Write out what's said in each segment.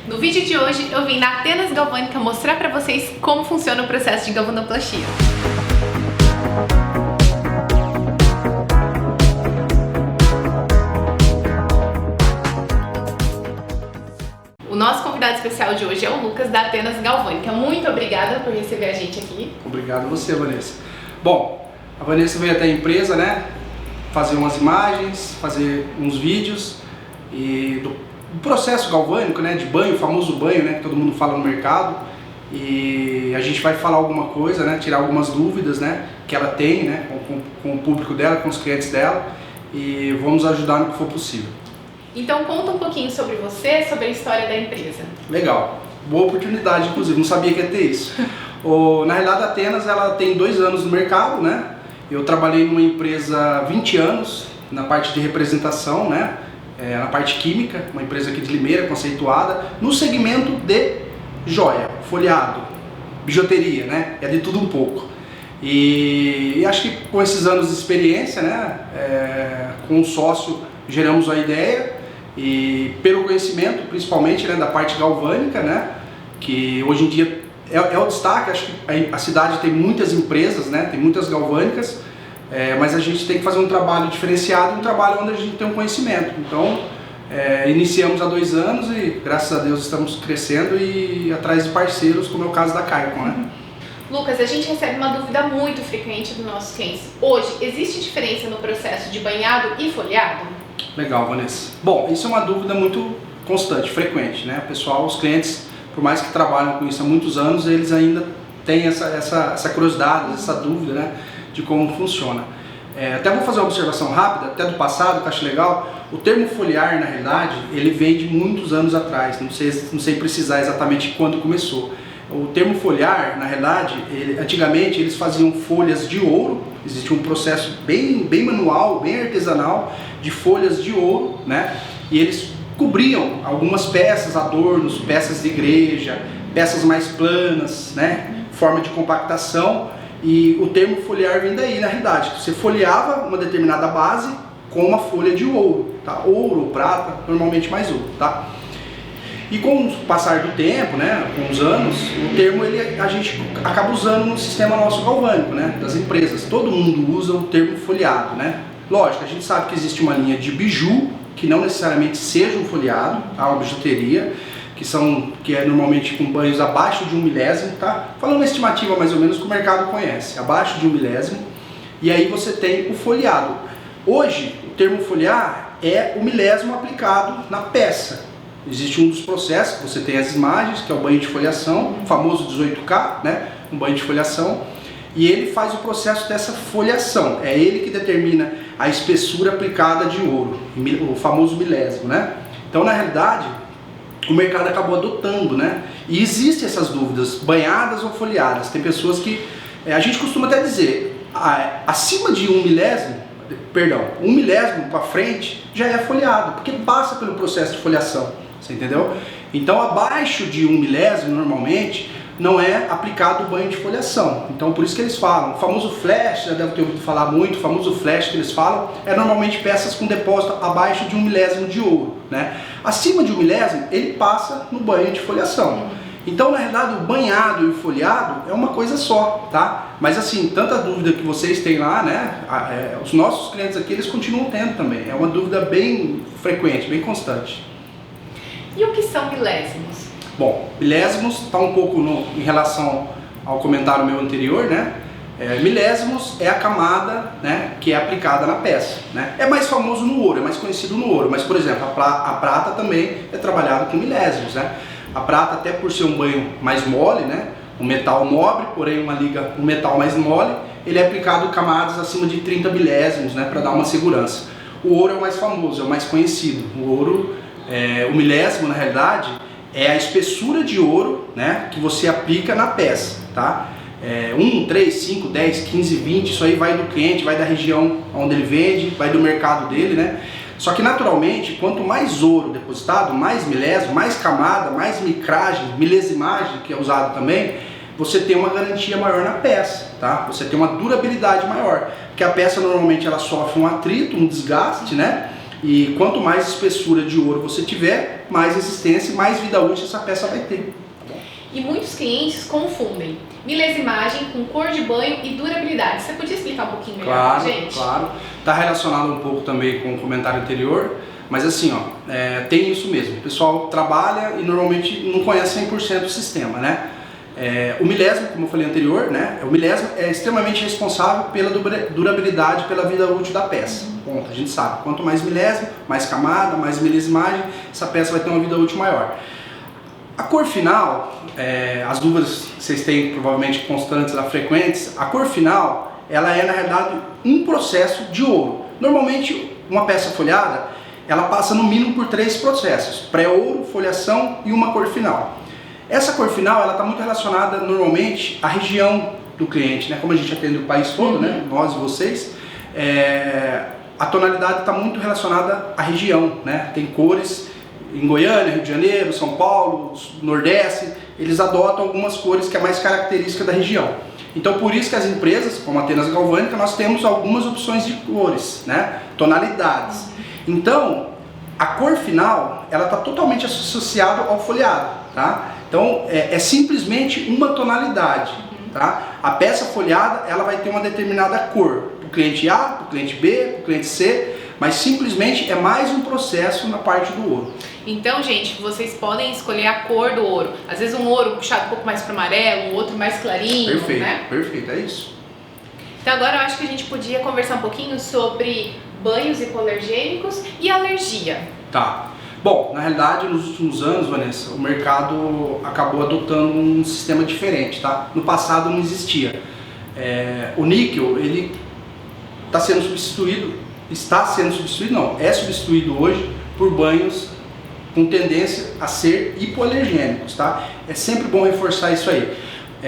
No vídeo de hoje eu vim na Atenas Galvânica mostrar para vocês como funciona o processo de galvanoplastia. O nosso convidado especial de hoje é o Lucas da Atenas Galvânica. Muito obrigada por receber a gente aqui. Obrigado a você, Vanessa. Bom, a Vanessa veio até a empresa, né? Fazer umas imagens, fazer uns vídeos e do processo galvânico, né? De banho, o famoso banho, né? Que todo mundo fala no mercado. E a gente vai falar alguma coisa, né? Tirar algumas dúvidas, né? Que ela tem, né? Com o público dela, com os clientes dela. E vamos ajudar no que for possível. Então conta um pouquinho sobre você, sobre a história da empresa. Legal, boa oportunidade, inclusive, não sabia que ia ter isso. Na realidade, a Atenas ela tem 2 anos no mercado, né? Eu trabalhei numa empresa há 20 anos na parte de representação, né? Na parte química, uma empresa aqui de Limeira, conceituada, no segmento de joia, folheado, bijuteria, né? É de tudo um pouco. E acho que com esses anos de experiência, né? Com o sócio geramos a ideia e pelo conhecimento, principalmente, né, da parte galvânica, né? Que hoje em dia é o destaque. Acho que a cidade tem muitas empresas, né? Tem muitas galvânicas, mas a gente tem que fazer um trabalho diferenciado, um trabalho onde a gente tem um conhecimento. Então, iniciamos há 2 anos e, graças a Deus, estamos crescendo e atrás de parceiros, como é o caso da Caicon, né? Lucas, a gente recebe uma dúvida muito frequente dos nossos clientes. Hoje, existe diferença no processo de banhado e folheado? Legal, Vanessa. Bom, isso é uma dúvida muito constante, frequente, né? O pessoal, os clientes, por mais que trabalham com isso há muitos anos, eles ainda têm essa curiosidade, essa dúvida, né, de como funciona. Até vou fazer uma observação rápida, até do passado, que eu acho legal. O termo foliar, na realidade, ele vem de muitos anos atrás, não sei precisar exatamente quando começou. O termo folhar, na realidade, antigamente eles faziam folhas de ouro, existia um processo bem manual, bem artesanal, de folhas de ouro, né? E eles cobriam algumas peças, adornos, peças de igreja, peças mais planas, né? Forma de compactação, e o termo folhear vem daí, na realidade. Você folheava uma determinada base com uma folha de ouro, tá? Ouro ou prata, normalmente mais ouro, tá? E com o passar do tempo, né, com os anos, o termo a gente acaba usando no sistema nosso galvânico, né, das empresas. Todo mundo usa o termo folheado, né? Lógico, a gente sabe que existe uma linha de biju, que não necessariamente seja um folheado, tá? Uma bijuteria, que é normalmente com banhos abaixo de 1 milésimo, tá? Falando uma estimativa mais ou menos que o mercado conhece, abaixo de 1 milésimo, e aí você tem o folheado. Hoje, o termo folhear é o milésimo aplicado na peça. Existe um dos processos, você tem as imagens, que é o banho de foliação, o famoso 18K, né? Um banho de foliação, e ele faz o processo dessa foliação. É ele que determina a espessura aplicada de ouro, o famoso milésimo, né? Então, na realidade, o mercado acabou adotando, né? E existem essas dúvidas, banhadas ou folheadas. Tem pessoas que, a gente costuma até dizer, acima de 1 milésimo, 1 milésimo para frente, já é folheado, porque passa pelo processo de foliação. Você entendeu? Então, abaixo de 1 milésimo, normalmente, não é aplicado o banho de foliação. Então, por isso que eles falam. O famoso flash, já deve ter ouvido falar muito, o famoso flash que eles falam, é normalmente peças com depósito abaixo de 1 milésimo de ouro, né? Acima de 1 milésimo, ele passa no banho de foliação. Então, na realidade, o banhado e o folheado é uma coisa só, tá? Mas assim, tanta dúvida que vocês têm lá, né? Os nossos clientes aqui, eles continuam tendo também. É uma dúvida bem frequente, bem constante. E o que são milésimos? Bom, milésimos está um pouco em relação ao comentário meu anterior, né? Milésimos é a camada, né, que é aplicada na peça, né? É mais famoso no ouro, é mais conhecido no ouro, mas, por exemplo, a prata também é trabalhada com milésimos, né? A prata, até por ser um banho mais mole, né? Um metal nobre, porém um metal mais mole, ele é aplicado camadas acima de 30 milésimos, né, para dar uma segurança. O ouro é o mais famoso, é o mais conhecido. O ouro, o milésimo, na realidade, é a espessura de ouro, né, que você aplica na peça, tá? 1, 3, 5, 10, 15, 20, isso aí vai do cliente, vai da região onde ele vende, vai do mercado dele, né? Só que naturalmente, quanto mais ouro depositado, mais milésimo, mais camada, mais micragem, milesimagem, que é usado também, você tem uma garantia maior na peça, tá? Você tem uma durabilidade maior, porque a peça normalmente ela sofre um atrito, um desgaste, né? E quanto mais espessura de ouro você tiver, mais resistência e mais vida útil essa peça vai ter. E muitos clientes confundem milesimagem com cor de banho e durabilidade. Você podia explicar um pouquinho melhor pra gente? Claro. Está relacionado um pouco também com o comentário anterior, mas assim, tem isso mesmo. O pessoal trabalha e normalmente não conhece 100% o sistema, né? O milésimo, como eu falei anterior, né? O milésimo é extremamente responsável pela durabilidade, pela vida útil da peça. Ponto, a gente sabe. Quanto mais milésimo, mais camada, mais milesimagem, essa peça vai ter uma vida útil maior. A cor final, as dúvidas que vocês têm provavelmente constantes lá, frequentes, a cor final, ela é na realidade um processo de ouro. Normalmente uma peça folhada, ela passa no mínimo por 3 processos: pré-ouro, folhação e uma cor final. Essa cor final, ela está muito relacionada normalmente à região do cliente, né? Como a gente atende o país todo, né? Nós e vocês, a tonalidade está muito relacionada à região, né? Tem cores em Goiânia, Rio de Janeiro, São Paulo, Nordeste, eles adotam algumas cores que é mais característica da região. Então por isso que as empresas, como a Atenas Galvânica, nós temos algumas opções de cores, né? Tonalidades. Então a cor final, ela está totalmente associada ao folheado, tá? Então é simplesmente uma tonalidade, tá? A peça folhada, ela vai ter uma determinada cor, para o cliente A, para o cliente B, para o cliente C, mas simplesmente é mais um processo na parte do ouro. Então, gente, vocês podem escolher a cor do ouro. Às vezes um ouro puxado um pouco mais para amarelo, um outro mais clarinho, perfeito, né? Perfeito, é isso. Então agora eu acho que a gente podia conversar um pouquinho sobre banhos hipoalergênicos e alergia. Tá. Bom, na realidade, nos últimos anos, Vanessa, o mercado acabou adotando um sistema diferente, tá? No passado não existia. O níquel, ele é substituído hoje por banhos com tendência a ser hipoalergênicos, tá? É sempre bom reforçar isso aí.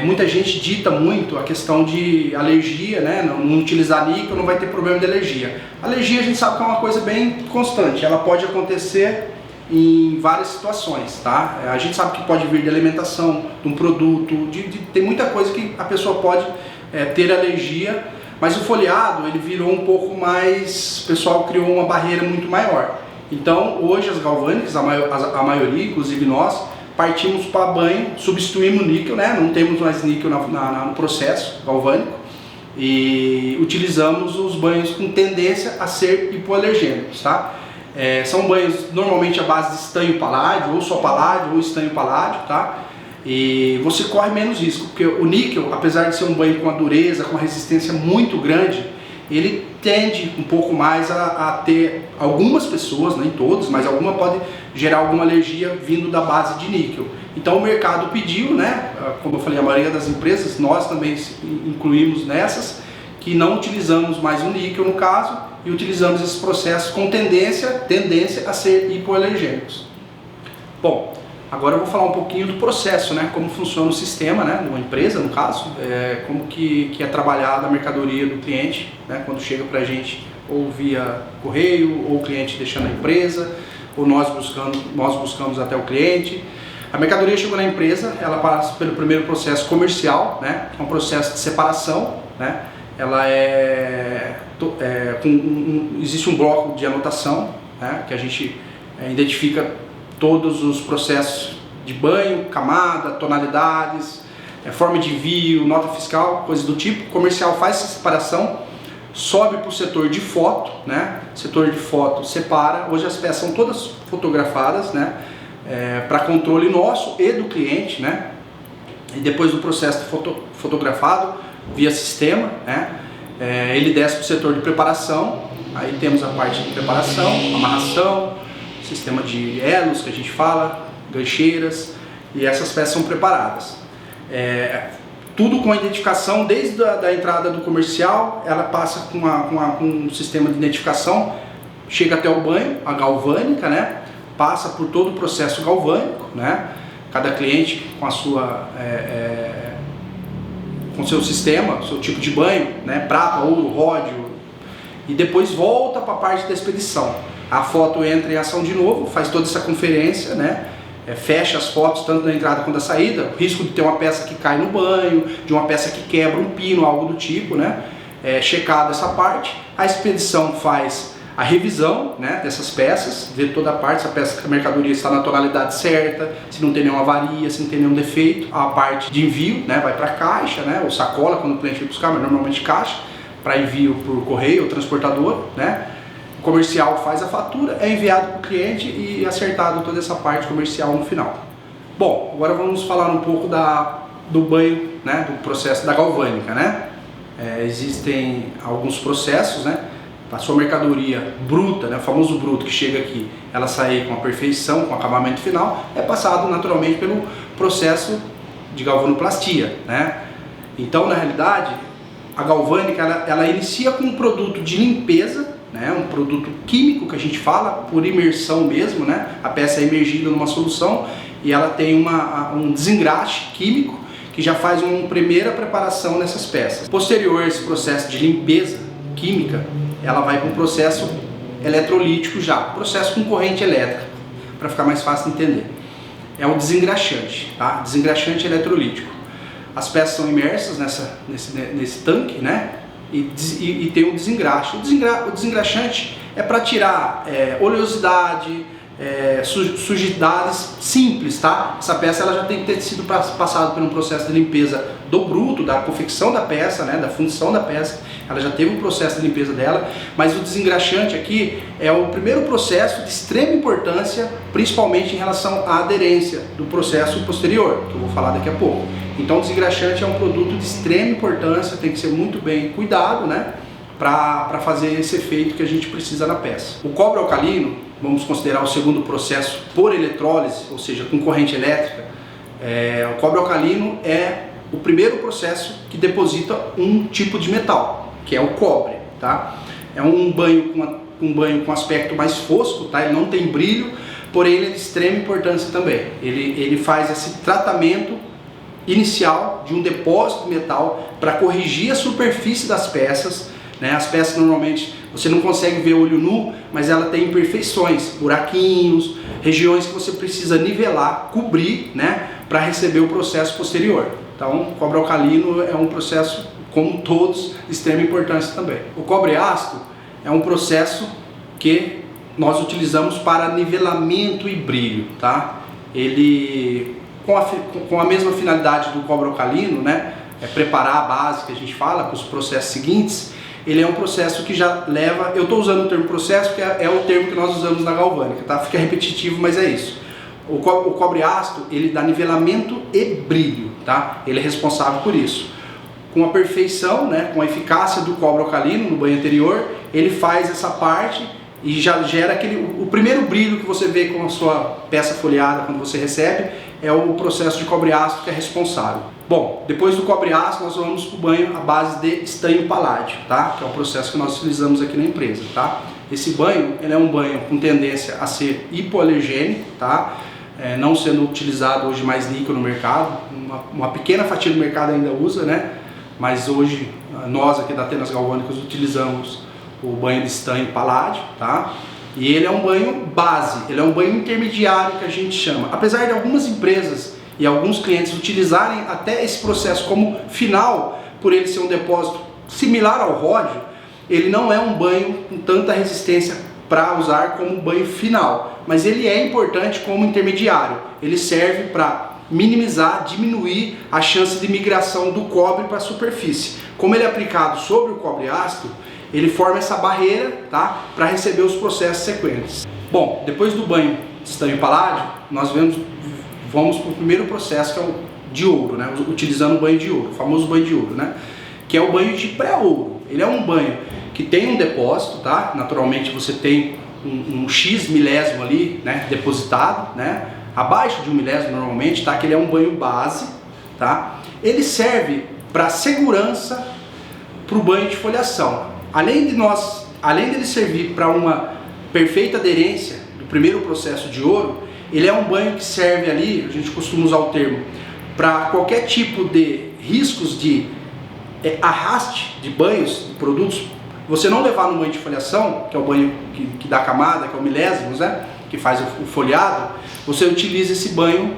Muita gente dita muito a questão de alergia, né? Não utilizar níquel não vai ter problema de alergia. Alergia a gente sabe que é uma coisa bem constante, ela pode acontecer em várias situações, tá? A gente sabe que pode vir de alimentação, de um produto, tem muita coisa que a pessoa pode ter alergia, mas o folheado ele virou um pouco mais, o pessoal criou uma barreira muito maior. Então hoje as galvânicas, a maioria, inclusive nós, partimos para banho, substituímos o níquel, né? Não temos mais níquel no processo galvânico e utilizamos os banhos com tendência a ser hipoalergênicos, tá? São banhos normalmente à base de estanho paládio, ou só paládio, ou estanho paládio, tá? E você corre menos risco, porque o níquel, apesar de ser um banho com uma dureza, com uma resistência muito grande, ele tende um pouco mais a ter, algumas pessoas, nem todos, mas alguma pode gerar alguma alergia vindo da base de níquel. Então o mercado pediu, né, como eu falei, a maioria das empresas, nós também incluímos nessas, que não utilizamos mais o níquel no caso, e utilizamos esses processos com tendência a ser hipoalergênicos. Bom, agora eu vou falar um pouquinho do processo, né, como funciona o sistema, né, de uma empresa no caso, como que é trabalhada a mercadoria do cliente, né, quando chega para a gente ou via correio, ou o cliente deixando a empresa, ou nós buscamos até o cliente. A mercadoria chegou na empresa, ela passa pelo primeiro processo comercial, né, que é um processo de separação, né, ela existe um bloco de anotação, né, que a gente identifica todos os processos de banho, camada, tonalidades, forma de envio, nota fiscal, coisas do tipo. O comercial faz essa separação, sobe para o setor de foto, né? O setor de foto separa. Hoje as peças são todas fotografadas, né? Para controle nosso e do cliente, né? E depois do processo fotografado via sistema, né? Ele desce para o setor de preparação. Aí temos a parte de preparação, amarração, sistema de elos que a gente fala, gancheiras, e essas peças são preparadas. Tudo com a identificação, desde a entrada do comercial, ela passa com um sistema de identificação, chega até o banho, a galvânica, né? Passa por todo o processo galvânico, né? Cada cliente com a sua com seu sistema, seu tipo de banho, né? Prata, ouro, ródio, e depois volta para a parte da expedição. A foto entra em ação de novo, faz toda essa conferência, né? Fecha as fotos tanto da entrada quanto da saída, o risco de ter uma peça que cai no banho, de uma peça que quebra um pino, algo do tipo, né? Checado essa parte, a expedição faz a revisão, né, dessas peças, ver toda a parte, se a mercadoria está na tonalidade certa, se não tem nenhuma avaria, se não tem nenhum defeito. A parte de envio, né, vai para caixa, né, ou sacola quando o cliente vai buscar, mas normalmente caixa, para envio por correio ou transportador, né. O comercial faz a fatura, é enviado para o cliente e acertado toda essa parte comercial no final. Bom, agora vamos falar um pouco do banho, né, do processo da galvânica, né. Existem alguns processos, né. A sua mercadoria bruta, né, o famoso bruto que chega aqui, ela sair com a perfeição, com o acabamento final, é passado naturalmente pelo processo de galvanoplastia, né? Então, na realidade, a galvânica ela inicia com um produto de limpeza, né, um produto químico que a gente fala, por imersão mesmo, né? A peça é imergida numa solução e ela tem um desengraxe químico que já faz uma primeira preparação nessas peças. Posterior a esse processo de limpeza química, ela vai para um processo eletrolítico já, processo com corrente elétrica, para ficar mais fácil de entender. É o desengraxante, tá? Desengraxante eletrolítico. As peças são imersas nesse tanque, né? E tem o desengraxe. O desengraxante é para tirar oleosidade, sujidades simples, tá? Essa peça ela já tem que ter sido passada por um processo de limpeza do bruto, da confecção da peça, né, da fundição da peça. Ela já teve um processo de limpeza dela, mas o desengraxante aqui é o primeiro processo de extrema importância, principalmente em relação à aderência do processo posterior, que eu vou falar daqui a pouco. Então o desengraxante é um produto de extrema importância, tem que ser muito bem cuidado, né, para fazer esse efeito que a gente precisa na peça. O cobre alcalino, vamos considerar o segundo processo por eletrólise, ou seja, com corrente elétrica. O cobre alcalino é o primeiro processo que deposita um tipo de metal, que é o cobre, tá? É um banho com aspecto mais fosco, tá? Ele não tem brilho, porém ele é de extrema importância também. Ele faz esse tratamento inicial de um depósito de metal para corrigir a superfície das peças, né? As peças normalmente você não consegue ver olho nu, mas ela tem imperfeições, buraquinhos, regiões que você precisa nivelar, cobrir, né, para receber o processo posterior. Então, o cobre alcalino é um processo, como todos, de extrema importância também. O cobre ácido é um processo que nós utilizamos para nivelamento e brilho, tá? Ele, com a mesma finalidade do cobre alcalino, né, preparar a base que a gente fala para os processos seguintes. Ele é um processo que já leva, eu estou usando o termo processo porque é o termo que nós usamos na galvânica, tá? Fica repetitivo, mas é isso. O cobre ácido, ele dá nivelamento e brilho, tá? Ele é responsável por isso. Com a perfeição, né, com a eficácia do cobre alcalino no banho anterior, ele faz essa parte e já gera o primeiro brilho que você vê com a sua peça folheada quando você recebe, é o processo de cobre ácido que é responsável. Bom, depois do cobre ácido nós vamos para o banho à base de estanho paládio, tá? Que é o processo que nós utilizamos aqui na empresa, tá? Esse banho, ele é um banho com tendência a ser hipoalergênico, tá? Não sendo utilizado hoje mais níquel no mercado, uma pequena fatia do mercado ainda usa, né? Mas hoje nós aqui da Atenas Galvânicas utilizamos o banho de estanho paládio, tá? E ele é um banho base, ele é um banho intermediário que a gente chama. Apesar de algumas empresas e alguns clientes utilizarem até esse processo como final, por ele ser um depósito similar ao ródio, ele não é um banho com tanta resistência para usar como banho final, mas ele é importante como intermediário. Ele serve para minimizar, diminuir a chance de migração do cobre para a superfície. Como ele é aplicado sobre o cobre ácido, ele forma essa barreira, tá, para receber os processos sequentes. Bom, depois do banho de estanho paládio, nós vamos para o primeiro processo, que é o de ouro, né, utilizando o banho de ouro, o famoso banho de ouro, né, que é o banho de pré-ouro. Ele é um banho que tem um depósito, tá, naturalmente você tem um X milésimo ali, né, depositado, né, abaixo de 1 milésimo normalmente, tá, que ele é um banho base, tá, ele serve para segurança para o banho de foliação. Além dele servir para uma perfeita aderência do primeiro processo de ouro, ele é um banho que serve ali, a gente costuma usar o termo, para qualquer tipo de riscos de arraste de banhos, de produtos, você não levar no banho de foliação, que é o banho que dá camada, que é o milésimos, né, que faz o folheado, você utiliza esse banho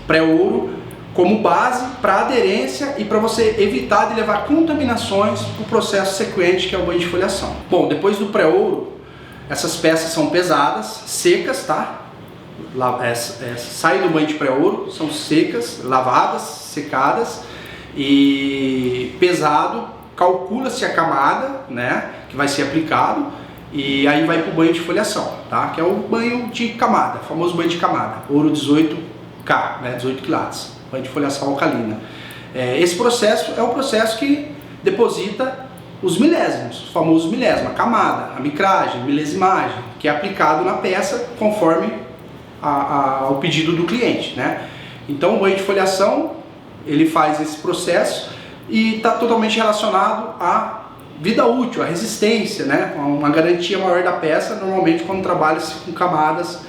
pré-ouro como base para aderência e para você evitar de levar contaminações para o processo sequente, que é o banho de foliação. Bom, depois do pré-ouro, Essas peças são pesadas, secas, tá? Saem do banho de pré-ouro, são secas, lavadas, secadas e pesado. Calcula-se a camada, né, que vai ser aplicado e aí vai para o banho de foliação, tá? Que é o banho de camada, o famoso banho de camada, ouro 18K, né, 18 quilates, banho de foliação alcalina. Esse processo é o processo que deposita os milésimos, os famosos milésimos, a camada, a micragem, milesimagem, que é aplicado na peça conforme ao pedido do cliente, né? Então o banho de foliação, ele faz esse processo e está totalmente relacionado à vida útil, à resistência, né? Uma garantia maior da peça, normalmente quando trabalha-se com camadas,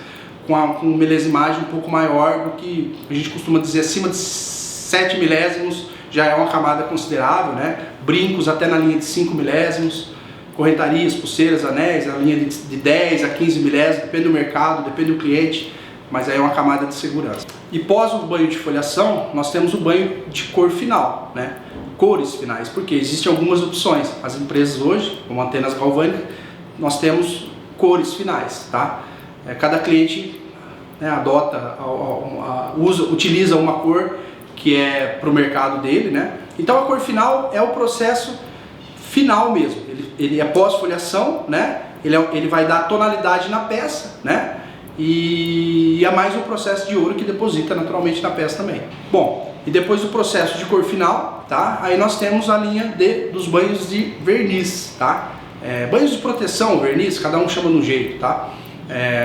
com milesimagem um pouco maior do que a gente costuma dizer, acima de 7 milésimos já é uma camada considerável, né? Brincos até na linha de 5 milésimos, correntarias, pulseiras, anéis, na linha de 10 a 15 milésimos, depende do mercado, depende do cliente, mas aí é uma camada de segurança. E pós o banho de foliação, nós temos o banho de cor final, né? Cores finais, porque existem algumas opções. As empresas hoje, como Antenas Galvânicas, nós temos cores finais, tá? Cada cliente, né, adota, utiliza uma cor que é para o mercado dele, né? Então a cor final é o processo final mesmo. Ele é pós-foliação, né? Ele vai dar tonalidade na peça, né? E é mais um processo de ouro que deposita naturalmente na peça também. Bom, e depois do processo de cor final, tá? Aí nós temos a linha dos banhos de verniz, tá? Banhos de proteção, verniz, cada um chama de um jeito, tá?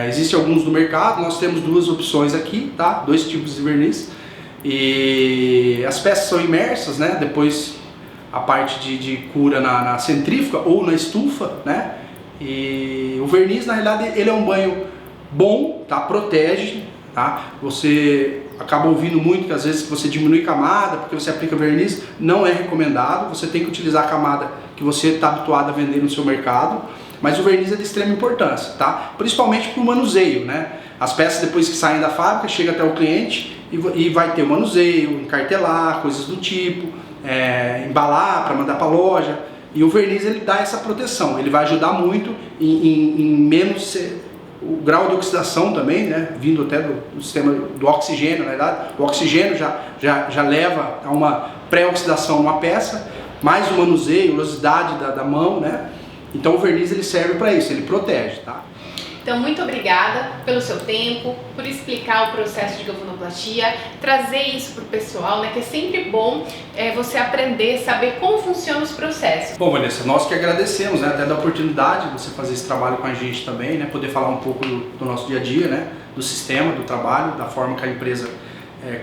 Existem alguns no mercado, nós temos duas opções aqui, tá? Dois tipos de verniz. E as peças são imersas, né? Depois a parte de cura na centrífuga ou na estufa, né? E o verniz, na realidade, ele é um banho bom, tá? Protege, tá? Você acaba ouvindo muito que às vezes você diminui camada porque você aplica verniz, não é recomendado. Você tem que utilizar a camada que você está habituado a vender no seu mercado, mas o verniz é de extrema importância, tá? Principalmente para o manuseio, né? As peças depois que saem da fábrica chegam até o cliente e vai ter o manuseio, encartelar, coisas do tipo, embalar para mandar para a loja. E o verniz, ele dá essa proteção, ele vai ajudar muito em menos o grau de oxidação também, né? Vindo até do sistema do oxigênio, na verdade. O oxigênio já leva a uma pré-oxidação numa peça, mais o manuseio, velocidade da mão, né? Então o verniz, ele serve para isso, ele protege, tá? Então, muito obrigada pelo seu tempo, por explicar o processo de galvanoplastia, trazer isso para o pessoal, né? Que é sempre bom você aprender, saber como funcionam os processos. Bom, Vanessa, nós que agradecemos, né? Até da oportunidade de você fazer esse trabalho com a gente também, né? Poder falar um pouco do nosso dia a dia, né? Do sistema, do trabalho, da forma que a empresa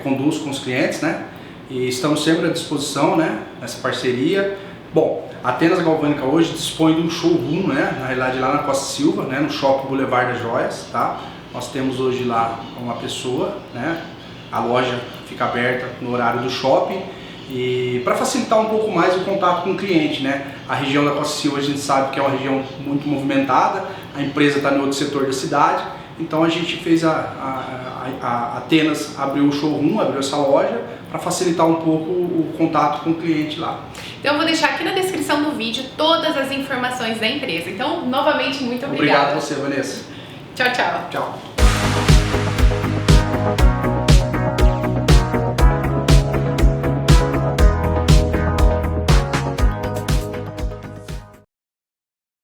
conduz com os clientes, né? E estamos sempre à disposição, né? Nessa parceria. Bom, a Atenas Galvânica hoje dispõe de um showroom, né? Na realidade lá na Costa Silva, né? No Shopping Boulevard das Joias, tá? Nós temos hoje lá uma pessoa, né? A loja fica aberta no horário do shopping e para facilitar um pouco mais o contato com o cliente, né? A região da Costa Silva a gente sabe que é uma região muito movimentada, a empresa está em outro setor da cidade, então a gente fez a Atenas abriu o showroom, abriu essa loja para facilitar um pouco o contato com o cliente lá. Então eu vou deixar aqui na descrição do vídeo todas as informações da empresa. Então, novamente, muito obrigada. Obrigado a você, Vanessa. Tchau, tchau. Tchau.